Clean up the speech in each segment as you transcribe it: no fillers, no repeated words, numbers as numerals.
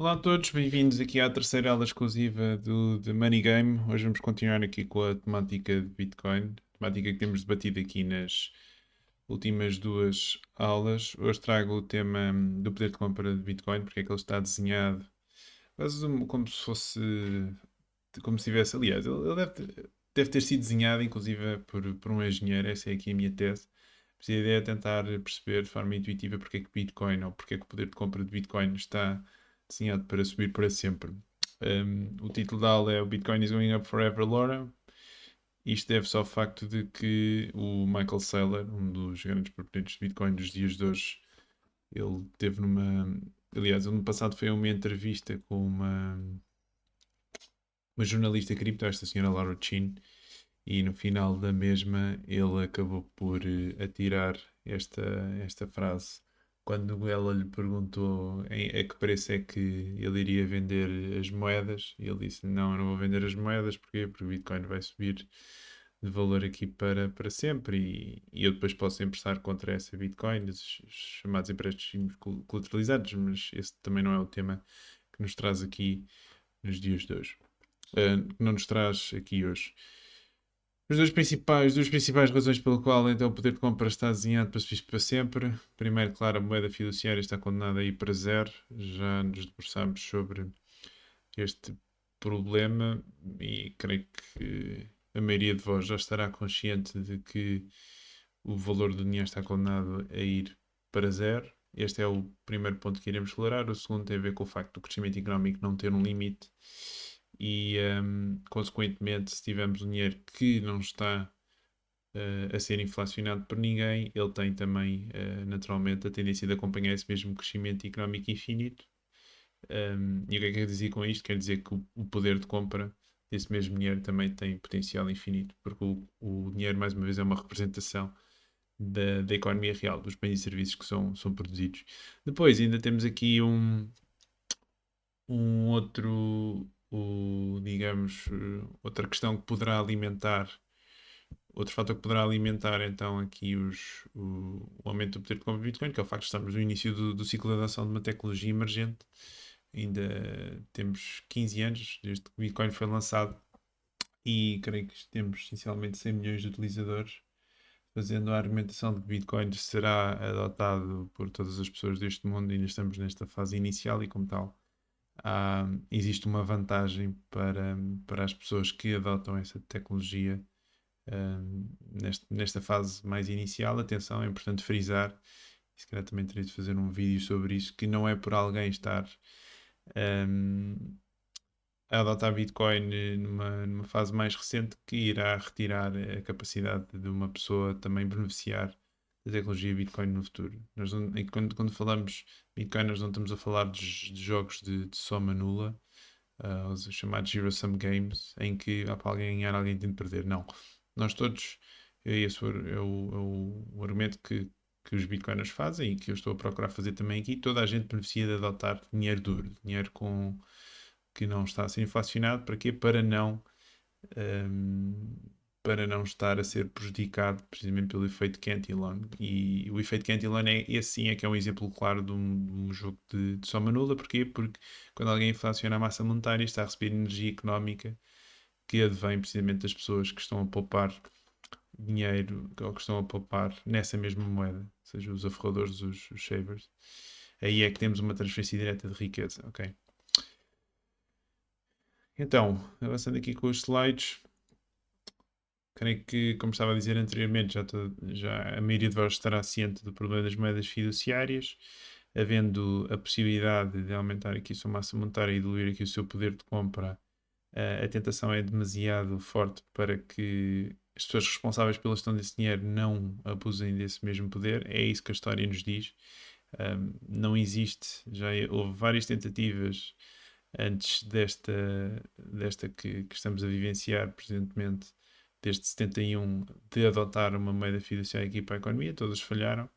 Olá a todos, bem-vindos aqui à terceira aula exclusiva de Money Game. Hoje vamos continuar aqui com a temática de Bitcoin, temática que temos debatido aqui nas últimas duas aulas. Hoje trago o tema do poder de compra de Bitcoin, porque é que ele está desenhado quase como se fosse, como se tivesse, aliás, ele deve ter sido desenhado inclusive por um engenheiro, essa é aqui a minha tese. Mas a ideia é tentar perceber de forma intuitiva porque é que Bitcoin ou porque é que o poder de compra de Bitcoin está desenhado para subir para sempre. O título da aula é O Bitcoin is Going Up Forever, Laura. Isto deve-se ao facto de que o Michael Saylor, um dos grandes proponentes de Bitcoin dos dias de hoje, ele teve numa. Aliás, ano passado foi a uma entrevista com uma jornalista cripto, esta senhora Laura Chin, e no final da mesma ele acabou por atirar esta, esta frase. Quando ela lhe perguntou a que preço é que ele iria vender as moedas, e ele disse: Não, eu não vou vender as moedas, porquê? Porque o Bitcoin vai subir de valor aqui para sempre e eu depois posso emprestar contra essa Bitcoin, os chamados empréstimos colateralizados, mas esse também não é o tema que nos traz aqui nos dias de hoje. Que não nos traz aqui hoje. Duas principais razões pelo qual então o poder de compra está desenhado para subir para sempre. Primeiro, claro, a moeda fiduciária está condenada a ir para zero. Já nos debruçámos sobre este problema e creio que a maioria de vós já estará consciente de que o valor do dinheiro está condenado a ir para zero. Este é o primeiro ponto que iremos explorar. O segundo tem a ver com o facto do crescimento económico não ter um limite e, consequentemente, se tivermos um dinheiro que não está a ser inflacionado por ninguém, ele tem também, naturalmente, a tendência de acompanhar esse mesmo crescimento económico infinito. E o que é que quer dizer com isto? Quer dizer que o poder de compra desse mesmo dinheiro também tem potencial infinito, porque o dinheiro, mais uma vez, é uma representação da economia real, dos bens e serviços que são produzidos. Depois, ainda temos aqui um outro, digamos, outra questão que poderá alimentar. Outro fator que poderá alimentar então aqui o aumento do poder de compra do Bitcoin, que é o facto de estarmos no início do ciclo de adoção de uma tecnologia emergente. Ainda temos 15 anos desde que o Bitcoin foi lançado e creio que temos essencialmente 100 milhões de utilizadores, fazendo a argumentação de que Bitcoin será adotado por todas as pessoas deste mundo. Ainda estamos nesta fase inicial e, como tal, existe uma vantagem para as pessoas que adotam essa tecnologia nesta fase mais inicial. Atenção, é importante frisar, e se calhar também terei de fazer um vídeo sobre isso, que não é por alguém estar um, a adotar Bitcoin numa fase mais recente que irá retirar a capacidade de uma pessoa também beneficiar da tecnologia Bitcoin no futuro. Quando falamos Bitcoin, nós não estamos a falar de jogos de soma nula, os chamados Zero Sum Games, em que há para alguém ganhar, alguém tem de perder. Não. Nós todos, esse é o argumento que os bitcoiners fazem e que eu estou a procurar fazer também aqui. Toda a gente beneficia de adotar dinheiro duro, dinheiro que não está a ser inflacionado. Para quê? Um, para não estar a ser prejudicado precisamente pelo efeito Cantillon. E o efeito Cantillon esse sim é que é um exemplo claro de um jogo de soma nula. Porquê? Porque quando alguém inflaciona a massa monetária está a receber energia económica que advém precisamente das pessoas que estão a poupar dinheiro ou que estão a poupar nessa mesma moeda, ou seja, os aforradores, os savers. Aí é que temos uma transferência direta de riqueza, ok? Então, avançando aqui com os slides, creio que, como estava a dizer anteriormente, já a maioria de vós estará ciente do problema das moedas fiduciárias, havendo a possibilidade de aumentar aqui a sua massa monetária e diluir aqui o seu poder de compra. A tentação é demasiado forte para que as pessoas responsáveis pela gestão desse dinheiro não abusem desse mesmo poder. É isso que a história nos diz. Não existe, houve várias tentativas antes desta que estamos a vivenciar presentemente, desde 71, de adotar uma moeda fiduciária aqui para a economia, todas falharam.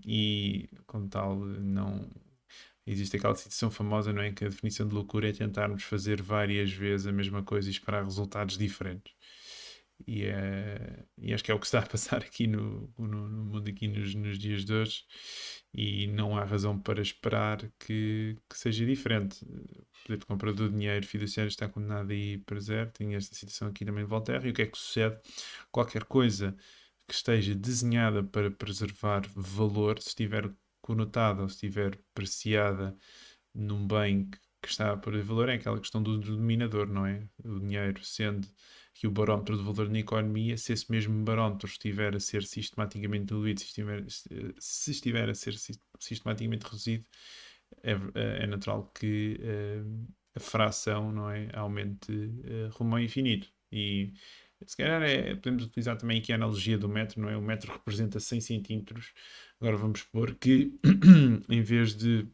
E, como tal, não existe aquela situação famosa, não é? Que a definição de loucura é tentarmos fazer várias vezes a mesma coisa e esperar resultados diferentes. E acho que é o que está a passar aqui no mundo aqui nos dias de hoje, e não há razão para esperar que seja diferente. O poder de compra do dinheiro fiduciário está condenado aí para zero. Tem esta situação aqui também de Voltaire. E o que é que sucede? Qualquer coisa que esteja desenhada para preservar valor, se estiver conotada ou se estiver preciada num bem que está a perder valor, é aquela questão do dominador, não é? O dinheiro sendo que o barómetro de valor na economia, se esse mesmo barómetro estiver a ser sistematicamente diluído, se estiver a ser sistematicamente reduzido, é natural que a fração, não é, aumente rumo ao infinito. E se calhar podemos utilizar também aqui a analogia do metro, não é? O metro representa 100 centímetros. Agora vamos supor que em vez de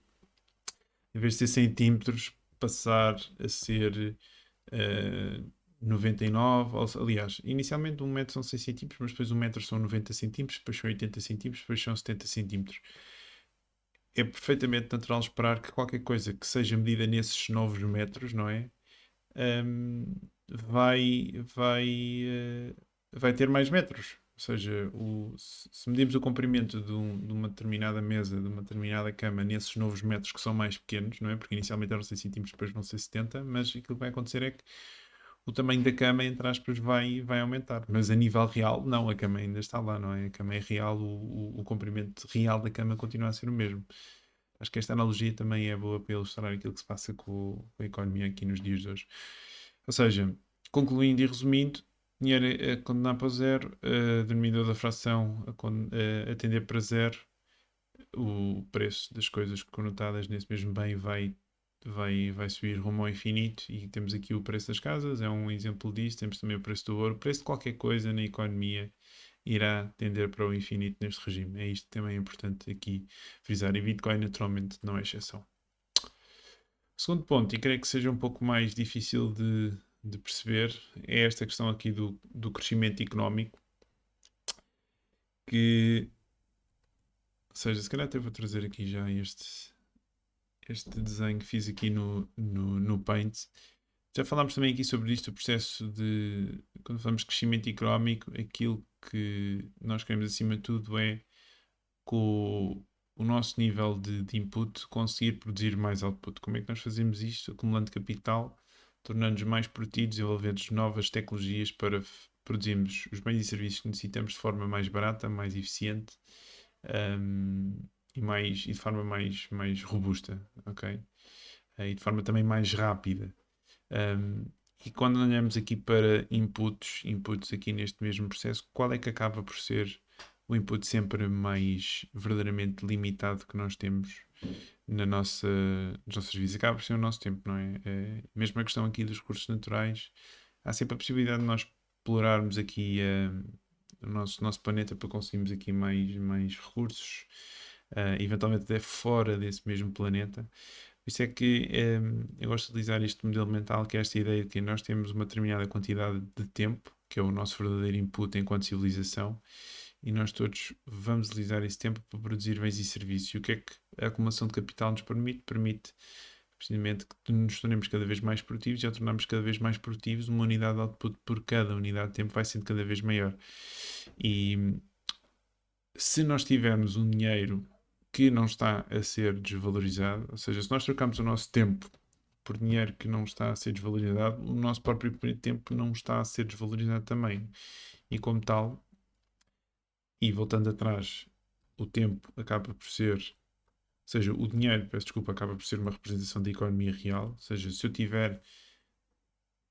ser centímetros, passar a ser 99, aliás, inicialmente 1 metro são 100 centímetros, mas depois 1 metro são 90 centímetros, depois são 80 centímetros, depois são 70 centímetros. É perfeitamente natural esperar que qualquer coisa que seja medida nesses novos metros, não é? Um, vai, vai, vai ter mais metros. Ou seja, se medimos o comprimento de uma determinada mesa, de uma determinada cama, nesses novos metros que são mais pequenos, não é? Porque inicialmente eram 100 centímetros, depois vão ser 70, mas aquilo que vai acontecer é que o tamanho da cama, entre aspas, vai aumentar. Mas a nível real, não, a cama ainda está lá, não é? A cama é real, o comprimento real da cama continua a ser o mesmo. Acho que esta analogia também é boa para ilustrar aquilo que se passa com a economia aqui nos dias de hoje. Ou seja, concluindo e resumindo, dinheiro a condenar para zero, denominador da fração a tender para zero, o preço das coisas conotadas nesse mesmo bem vai subir rumo ao infinito, e temos aqui o preço das casas, é um exemplo disso. Temos também o preço do ouro. O preço de qualquer coisa na economia irá tender para o infinito neste regime. É isto que também é importante aqui frisar, e Bitcoin naturalmente não é exceção. Segundo ponto, e creio que seja um pouco mais difícil de perceber, é esta questão aqui do crescimento económico, que, ou seja, se calhar até vou trazer aqui já este desenho que fiz aqui no Paint. Já falámos também aqui sobre isto, o processo de, quando falamos de crescimento económico, aquilo que nós queremos acima de tudo é, com o nosso nível de input, conseguir produzir mais output. Como é que nós fazemos isto? Acumulando capital, tornando-nos mais produtivos, desenvolvendo novas tecnologias para produzirmos os bens e serviços que necessitamos de forma mais barata, mais eficiente, um, e de forma mais robusta, ok? E de forma também mais rápida. Um, e quando olhamos aqui para inputs aqui neste mesmo processo, qual é que acaba por ser o input sempre mais verdadeiramente limitado que nós temos nas nossas vidas? Acaba por ser o nosso tempo, não é? Mesmo a questão aqui dos recursos naturais, há sempre a possibilidade de nós explorarmos aqui o nosso planeta para conseguirmos aqui mais recursos, eventualmente até fora desse mesmo planeta. Por isso é que eu gosto de utilizar este modelo mental, que é esta ideia de que nós temos uma determinada quantidade de tempo, que é o nosso verdadeiro input enquanto civilização, e nós todos vamos utilizar esse tempo para produzir bens e serviços. E o que é que a acumulação de capital nos permite? Permite precisamente que nos tornemos cada vez mais produtivos, e ao tornarmos cada vez mais produtivos, uma unidade de output por cada unidade de tempo vai sendo cada vez maior. E se nós tivermos um dinheiro que não está a ser desvalorizado, ou seja, se nós trocamos o nosso tempo por dinheiro que não está a ser desvalorizado, o nosso próprio tempo não está a ser desvalorizado também. E como tal, e voltando atrás, o tempo acaba por ser, ou seja, o dinheiro, peço desculpa, acaba por ser uma representação da economia real. Ou seja, se eu tiver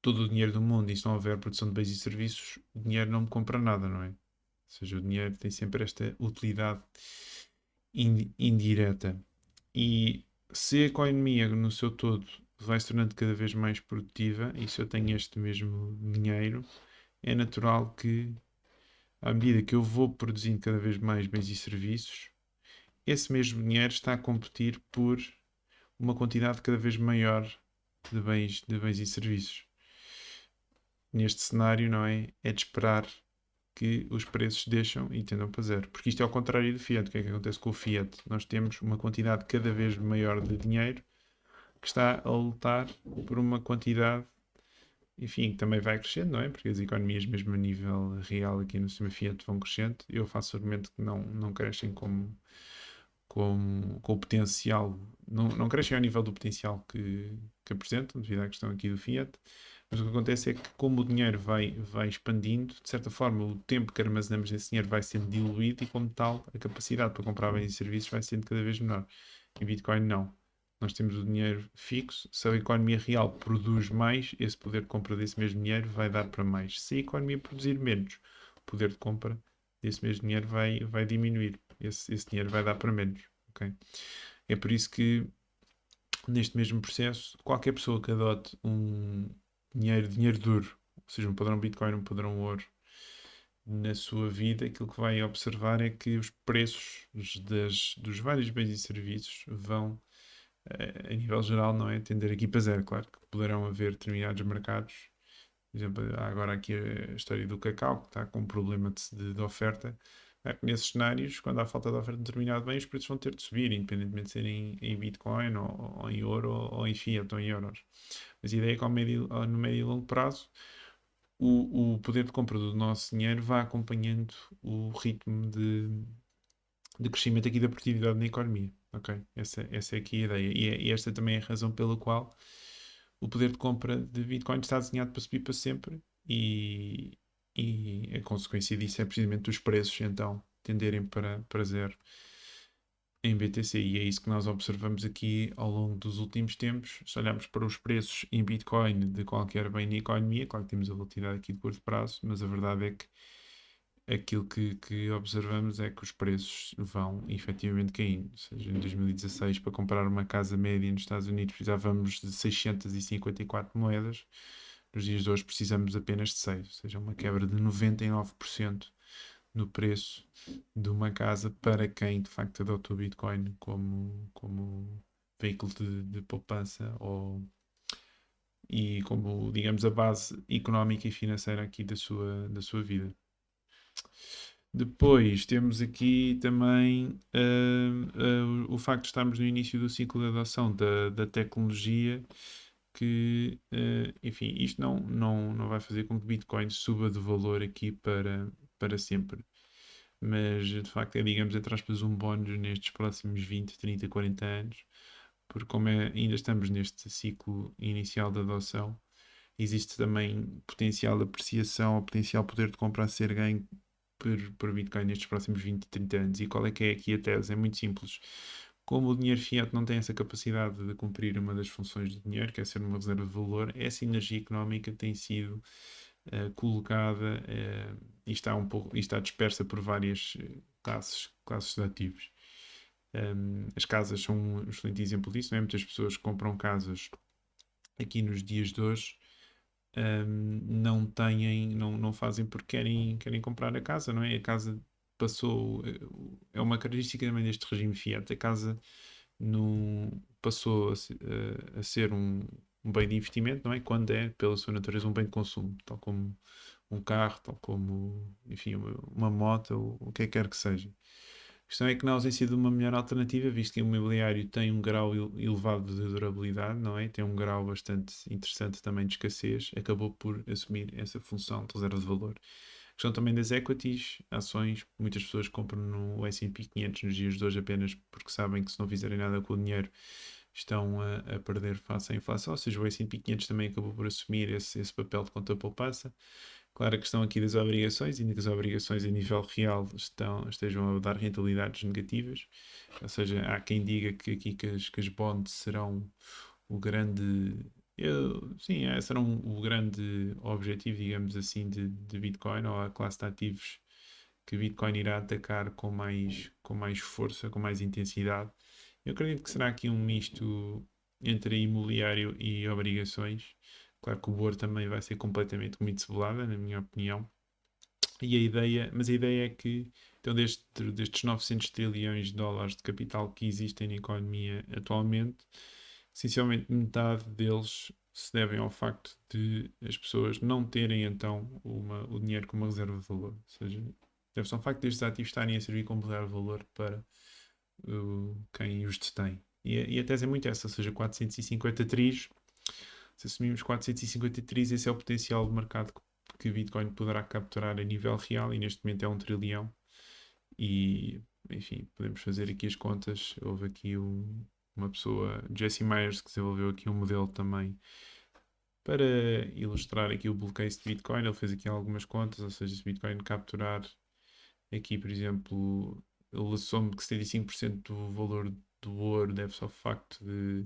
todo o dinheiro do mundo e se não houver produção de bens e serviços, o dinheiro não me compra nada, não é? Ou seja, o dinheiro tem sempre esta utilidade indireta. E se a economia no seu todo vai se tornando cada vez mais produtiva, e se eu tenho este mesmo dinheiro, é natural que, à medida que eu vou produzindo cada vez mais bens e serviços, esse mesmo dinheiro está a competir por uma quantidade cada vez maior de bens e serviços. Neste cenário, não é? É de esperar que os preços deixam e tendam para zero. Porque isto é ao contrário do Fiat. O que é que acontece com o Fiat? Nós temos uma quantidade cada vez maior de dinheiro que está a lutar por uma quantidade enfim, também vai crescendo, não é? Porque as economias, mesmo a nível real aqui no sistema Fiat, vão crescendo. Eu faço o argumento que não crescem com o potencial, não crescem ao nível do potencial que apresentam, devido à questão aqui do Fiat. Mas o que acontece é que, como o dinheiro vai expandindo, de certa forma, o tempo que armazenamos esse dinheiro vai sendo diluído e, como tal, a capacidade para comprar bens e serviços vai sendo cada vez menor. Em Bitcoin, não. Nós temos o dinheiro fixo. Se a economia real produz mais, esse poder de compra desse mesmo dinheiro vai dar para mais. Se a economia produzir menos, o poder de compra desse mesmo dinheiro vai diminuir. Esse dinheiro vai dar para menos. Okay? É por isso que, neste mesmo processo, qualquer pessoa que adote um dinheiro duro, ou seja, um padrão Bitcoin, um padrão ouro, na sua vida, aquilo que vai observar é que os preços dos vários bens e serviços vão, a nível geral, não é? Tender aqui para zero. Claro que poderão haver determinados mercados. Por exemplo, há agora aqui a história do cacau, que está com um problema de oferta. É que nesses cenários, quando há falta de oferta de determinado bem, os preços vão ter de subir, independentemente de serem em Bitcoin, ou em ouro, ou em fiat, ou em euros. Mas a ideia é que no médio e longo prazo, o poder de compra do nosso dinheiro vai acompanhando o ritmo de crescimento aqui da produtividade na economia. Ok? Essa é aqui a ideia. E esta também é a razão pela qual o poder de compra de Bitcoin está desenhado para subir para sempre e a consequência disso é precisamente os preços então tenderem para zero em BTC, e é isso que nós observamos aqui ao longo dos últimos tempos. Se olharmos para os preços em Bitcoin de qualquer bem na economia, claro que temos a volatilidade aqui de curto prazo, mas a verdade é que aquilo que observamos é que os preços vão efetivamente caindo. Ou seja, em 2016, para comprar uma casa média nos Estados Unidos, precisávamos de 654 moedas. Nos dias de hoje, precisamos apenas de 6, ou seja, uma quebra de 99% no preço de uma casa para quem de facto adota o Bitcoin como veículo de poupança e como, digamos, a base económica e financeira aqui da sua vida. Depois temos aqui também o facto de estarmos no início do ciclo de adoção da tecnologia, que, enfim, isto não vai fazer com que Bitcoin suba de valor aqui para sempre. Mas de facto é, digamos, entre aspas, um bónus nestes próximos 20, 30, 40 anos, porque como ainda estamos neste ciclo inicial de adoção, existe também potencial de apreciação ou potencial poder de compra a ser ganho por Bitcoin nestes próximos 20, 30 anos. E qual é que é aqui a tese? É muito simples. Como o dinheiro fiat não tem essa capacidade de cumprir uma das funções do dinheiro, que é ser uma reserva de valor, essa energia económica tem sido colocada e está dispersa por várias classes de ativos. As casas são um excelente exemplo disso, não é? Muitas pessoas compram casas aqui nos dias de hoje, não fazem porque querem comprar a casa, não é? A casa passou, é uma característica também deste regime fiat, a casa passou a ser um bem de investimento, não é? Quando é, pela sua natureza, um bem de consumo, tal como um carro, tal como, enfim, uma moto, ou o que quer que seja. A questão é que na ausência de uma melhor alternativa, visto que o imobiliário tem um grau elevado de durabilidade, não é? Tem um grau bastante interessante também de escassez, acabou por assumir essa função de reserva de valor. A questão também das equities, ações, muitas pessoas compram no S&P 500 nos dias de hoje apenas porque sabem que se não fizerem nada com o dinheiro estão a perder face à inflação, ou seja, o S&P 500 também acabou por assumir esse papel de conta poupança. Claro, a questão aqui das obrigações, e que as obrigações a nível real estejam a dar rentabilidades negativas, ou seja, há quem diga que aqui que as bonds serão o grande, sim, serão o grande objetivo, digamos assim, de Bitcoin, ou a classe de ativos que Bitcoin irá atacar com mais força, com mais intensidade. Eu acredito que será aqui um misto entre imobiliário e obrigações. Claro que o ouro também vai ser completamente muito cebulada, na minha opinião. Mas a ideia é que, então, destes 900 trilhões de dólares de capital que existem na economia atualmente, essencialmente metade deles se devem ao facto de as pessoas não terem então o dinheiro como uma reserva de valor. Ou seja, deve-se ao facto destes ativos estarem a servir como reserva de valor para quem os detém. E a tese é muito essa, ou seja, 450 trilhos Se assumirmos 453, esse é o potencial de mercado que Bitcoin poderá capturar a nível real, e neste momento é 1 trilhão. E, enfim, podemos fazer aqui as contas. Houve aqui uma pessoa, Jesse Myers, que desenvolveu aqui um modelo também para ilustrar aqui o bull case de Bitcoin. Ele fez aqui algumas contas, ou seja, se Bitcoin capturar aqui, por exemplo, ele assume que 75% do valor do ouro deve-se ao facto de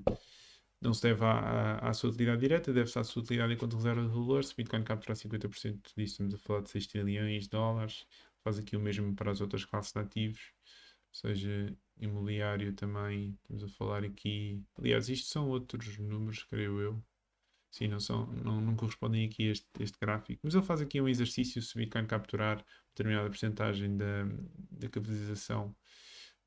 não se deve à sua utilidade direta, deve-se à sua utilidade enquanto reserva de valor. Se Bitcoin capturar 50% disso, estamos a falar de 6 trilhões de dólares. Faz aqui o mesmo para as outras classes de ativos, ou seja, imobiliário também. Estamos a falar aqui. Aliás, isto são outros números, creio eu. Sim, não correspondem aqui a este gráfico. Mas ele faz aqui um exercício: se Bitcoin capturar determinada porcentagem da capitalização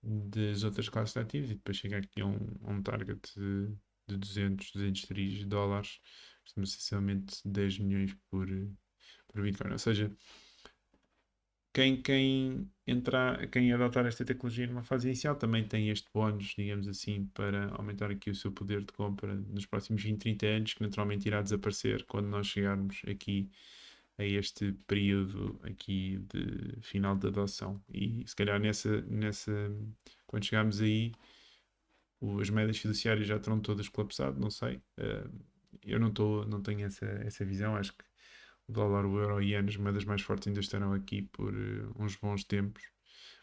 das outras classes de ativos, e depois chega aqui a um target de 203 dólares, estamos essencialmente 10 milhões por Bitcoin. Ou seja, quem adotar esta tecnologia numa fase inicial também tem este bónus, digamos assim, para aumentar aqui o seu poder de compra nos próximos 20, 30 anos, que naturalmente irá desaparecer quando nós chegarmos aqui a este período aqui de final de adoção. E se calhar quando chegarmos aí, as médias fiduciárias já terão todas colapsado, não sei. Eu não tenho essa visão. Acho que o dólar, o euro e as moedas mais fortes ainda estarão aqui por uns bons tempos.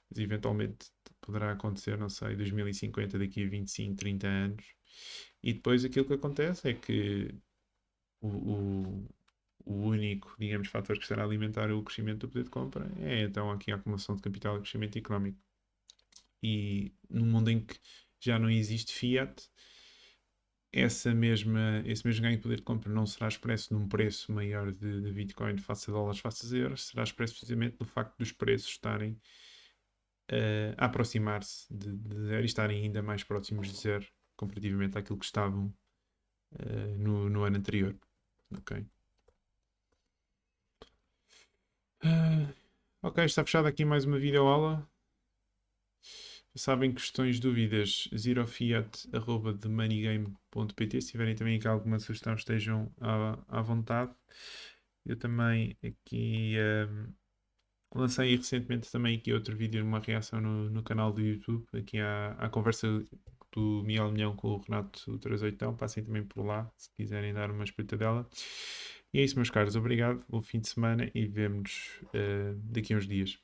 Mas eventualmente poderá acontecer, não sei, 2050, daqui a 25, 30 anos. E depois aquilo que acontece é que o, o, o único, digamos, fator que estará a alimentar o crescimento do poder de compra é então aqui a acumulação de capital e crescimento económico. E num mundo em que já não existe fiat, esse mesmo ganho de poder de compra não será expresso num preço maior de Bitcoin face a dólares, face a euros, será expresso precisamente no facto dos preços estarem a aproximar-se de zero e estarem ainda mais próximos de zero comparativamente àquilo que estavam no ano anterior. Ok. Ok, está fechada aqui mais uma videoaula. Sabem, questões, dúvidas, zerofiat@themoneygame.pt. Se tiverem também aqui alguma sugestão, estejam à vontade. Eu também aqui lancei recentemente também aqui outro vídeo, uma reação no canal do YouTube, aqui à conversa do Miguel Milhão com o Renato 38. Passem também por lá, se quiserem dar uma espreitadela. E é isso, meus caros. Obrigado, bom fim de semana e vemo-nos daqui a uns dias.